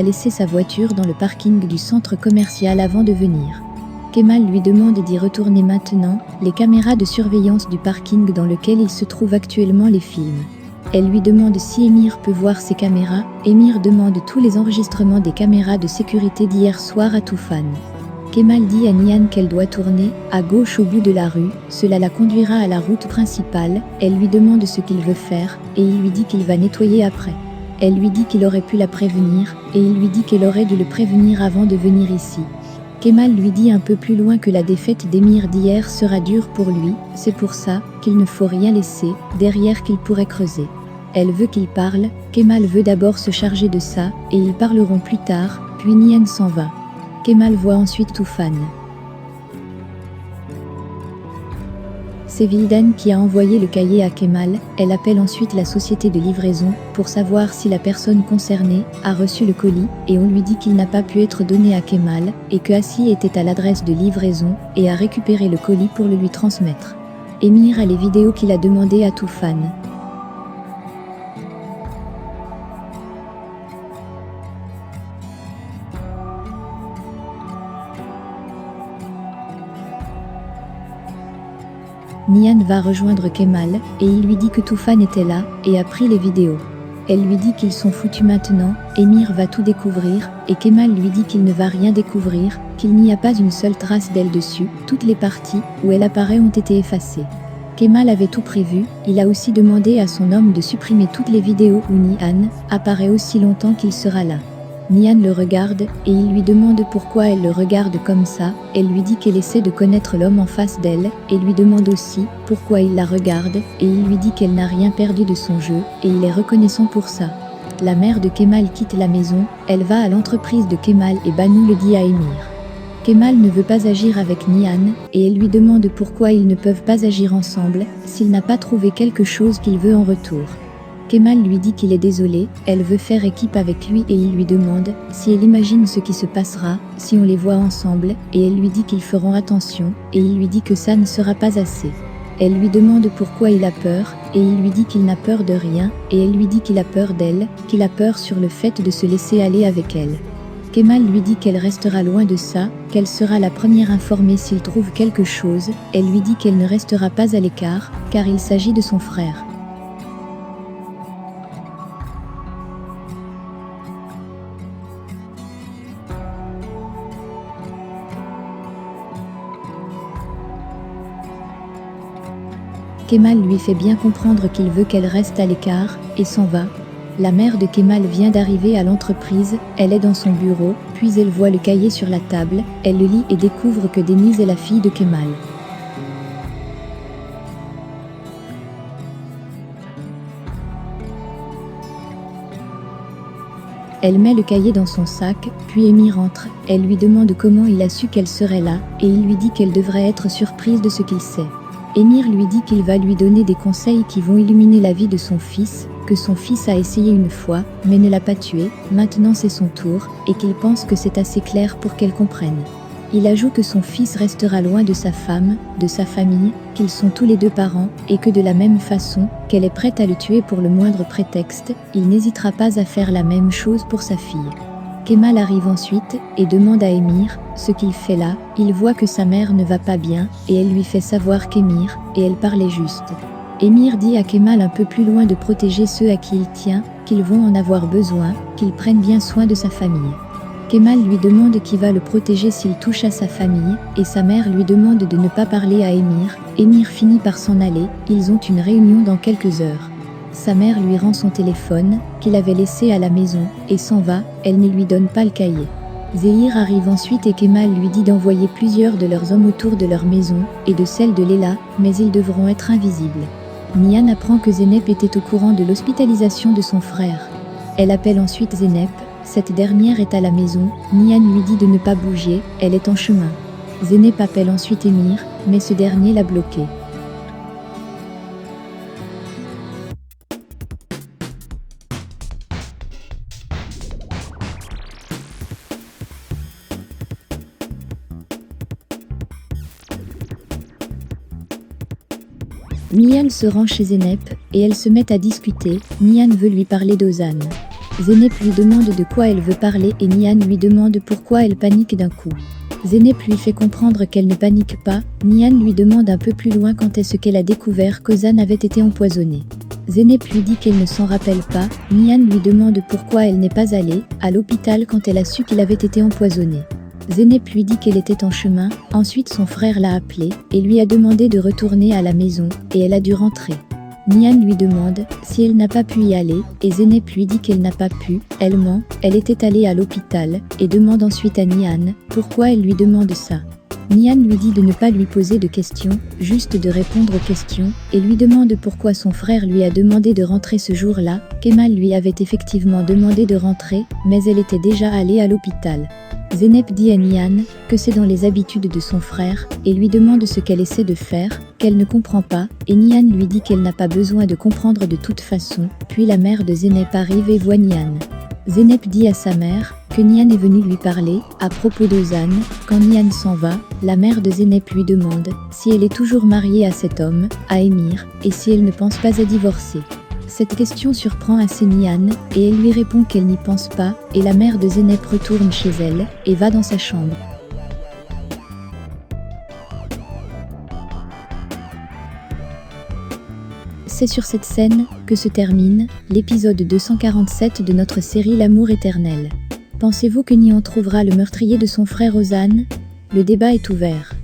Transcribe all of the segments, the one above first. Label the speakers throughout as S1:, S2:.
S1: a laissé sa voiture dans le parking du centre commercial avant de venir. Kemal lui demande d'y retourner maintenant, les caméras de surveillance du parking dans lequel il se trouve actuellement les filment. Elle lui demande si Emir peut voir ses caméras. Emir demande tous les enregistrements des caméras de sécurité d'hier soir à Tufan. Kemal dit à Nihan qu'elle doit tourner à gauche au bout de la rue, cela la conduira à la route principale. Elle lui demande ce qu'il veut faire, et il lui dit qu'il va nettoyer après. Elle lui dit qu'il aurait pu la prévenir, et il lui dit qu'elle aurait dû le prévenir avant de venir ici. Kemal lui dit un peu plus loin que la défaite d'Emir d'hier sera dure pour lui, c'est pour ça qu'il ne faut rien laisser derrière qu'il pourrait creuser. Elle veut qu'il parle, Kemal veut d'abord se charger de ça, et ils parleront plus tard, puis Nihan s'en va. Kemal voit ensuite Tufan. C'est Vildan qui a envoyé le cahier à Kemal. Elle appelle ensuite la société de livraison pour savoir si la personne concernée a reçu le colis, et on lui dit qu'il n'a pas pu être donné à Kemal, et que Assi était à l'adresse de livraison et a récupéré le colis pour le lui transmettre. Emir a les vidéos qu'il a demandées à Tufan. Nihan va rejoindre Kemal, et il lui dit que Tufan était là, et a pris les vidéos. Elle lui dit qu'ils sont foutus maintenant, Emir va tout découvrir, et Kemal lui dit qu'il ne va rien découvrir, qu'il n'y a pas une seule trace d'elle dessus, toutes les parties où elle apparaît ont été effacées. Kemal avait tout prévu, il a aussi demandé à son homme de supprimer toutes les vidéos où Nihan apparaît aussi longtemps qu'il sera là. Nihan le regarde, et il lui demande pourquoi elle le regarde comme ça. Elle lui dit qu'elle essaie de connaître l'homme en face d'elle, et lui demande aussi pourquoi il la regarde, et il lui dit qu'elle n'a rien perdu de son jeu, et il est reconnaissant pour ça. La mère de Kemal quitte la maison, elle va à l'entreprise de Kemal et Banu le dit à Emir. Kemal ne veut pas agir avec Nihan, et elle lui demande pourquoi ils ne peuvent pas agir ensemble, s'il n'a pas trouvé quelque chose qu'il veut en retour. Kemal lui dit qu'il est désolé, elle veut faire équipe avec lui et il lui demande si elle imagine ce qui se passera si on les voit ensemble, et elle lui dit qu'ils feront attention, et il lui dit que ça ne sera pas assez. Elle lui demande pourquoi il a peur, et il lui dit qu'il n'a peur de rien, et elle lui dit qu'il a peur d'elle, qu'il a peur sur le fait de se laisser aller avec elle. Kemal lui dit qu'elle restera loin de ça, qu'elle sera la première informée s'il trouve quelque chose. Elle lui dit qu'elle ne restera pas à l'écart, car il s'agit de son frère. Kemal lui fait bien comprendre qu'il veut qu'elle reste à l'écart, et s'en va. La mère de Kemal vient d'arriver à l'entreprise, elle est dans son bureau, puis elle voit le cahier sur la table, elle le lit et découvre que Denise est la fille de Kemal. Elle met le cahier dans son sac, puis Emir entre, elle lui demande comment il a su qu'elle serait là, et il lui dit qu'elle devrait être surprise de ce qu'il sait. Emir lui dit qu'il va lui donner des conseils qui vont illuminer la vie de son fils, que son fils a essayé une fois, mais ne l'a pas tué, maintenant c'est son tour, et qu'il pense que c'est assez clair pour qu'elle comprenne. Il ajoute que son fils restera loin de sa femme, de sa famille, qu'ils sont tous les deux parents, et que de la même façon qu'elle est prête à le tuer pour le moindre prétexte, il n'hésitera pas à faire la même chose pour sa fille. Kemal arrive ensuite et demande à Emir ce qu'il fait là. Il voit que sa mère ne va pas bien et elle lui fait savoir qu'Emir et elle parlaient juste. Emir dit à Kemal un peu plus loin de protéger ceux à qui il tient, qu'ils vont en avoir besoin, qu'il prenne bien soin de sa famille. Kemal lui demande qui va le protéger s'il touche à sa famille, et sa mère lui demande de ne pas parler à Emir. Emir finit par s'en aller, ils ont une réunion dans quelques heures. Sa mère lui rend son téléphone, qu'il avait laissé à la maison, et s'en va, elle ne lui donne pas le cahier. Zéhir arrive ensuite et Kemal lui dit d'envoyer plusieurs de leurs hommes autour de leur maison, et de celle de Léla, mais ils devront être invisibles. Nihan apprend que Zeynep était au courant de l'hospitalisation de son frère. Elle appelle ensuite Zeynep, cette dernière est à la maison, Nihan lui dit de ne pas bouger, elle est en chemin. Zeynep appelle ensuite Emir, mais ce dernier l'a bloqué. Nihan se rend chez Zeynep, et elles se mettent à discuter. Nihan veut lui parler d'Ozan. Zeynep lui demande de quoi elle veut parler et Nihan lui demande pourquoi elle panique d'un coup. Zeynep lui fait comprendre qu'elle ne panique pas. Nihan lui demande un peu plus loin quand est-ce qu'elle a découvert qu'Ozan avait été empoisonné. Zeynep lui dit qu'elle ne s'en rappelle pas. Nihan lui demande pourquoi elle n'est pas allée à l'hôpital quand elle a su qu'il avait été empoisonné. Zeynep lui dit qu'elle était en chemin. Ensuite son frère l'a appelée et lui a demandé de retourner à la maison et elle a dû rentrer. Nihan lui demande si elle n'a pas pu y aller et Zeynep lui dit qu'elle n'a pas pu. Elle ment, elle était allée à l'hôpital et demande ensuite à Nihan pourquoi elle lui demande ça. Nihan lui dit de ne pas lui poser de questions, juste de répondre aux questions, et lui demande pourquoi son frère lui a demandé de rentrer ce jour-là. Kemal lui avait effectivement demandé de rentrer, mais elle était déjà allée à l'hôpital. Zeynep dit à Nihan que c'est dans les habitudes de son frère, et lui demande ce qu'elle essaie de faire, qu'elle ne comprend pas, et Nihan lui dit qu'elle n'a pas besoin de comprendre de toute façon, puis la mère de Zeynep arrive et voit Nihan. Zeynep dit à sa mère que Nihan est venue lui parler à propos d'Ozan. Quand Nihan s'en va, la mère de Zeynep lui demande si elle est toujours mariée à cet homme, à Emir, et si elle ne pense pas à divorcer. Cette question surprend assez Nihan, et elle lui répond qu'elle n'y pense pas, et la mère de Zeynep retourne chez elle, et va dans sa chambre. C'est sur cette scène que se termine l'épisode 247 de notre série L'amour éternel. Pensez-vous que Nihan trouvera le meurtrier de son frère Ozan? Le débat est ouvert.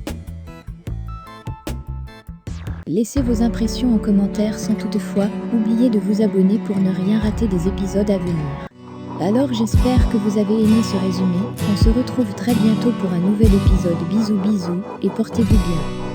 S1: Laissez vos impressions en commentaire sans toutefois oublier de vous abonner pour ne rien rater des épisodes à venir. Alors j'espère que vous avez aimé ce résumé. On se retrouve très bientôt pour un nouvel épisode. Bisous bisous et portez-vous bien.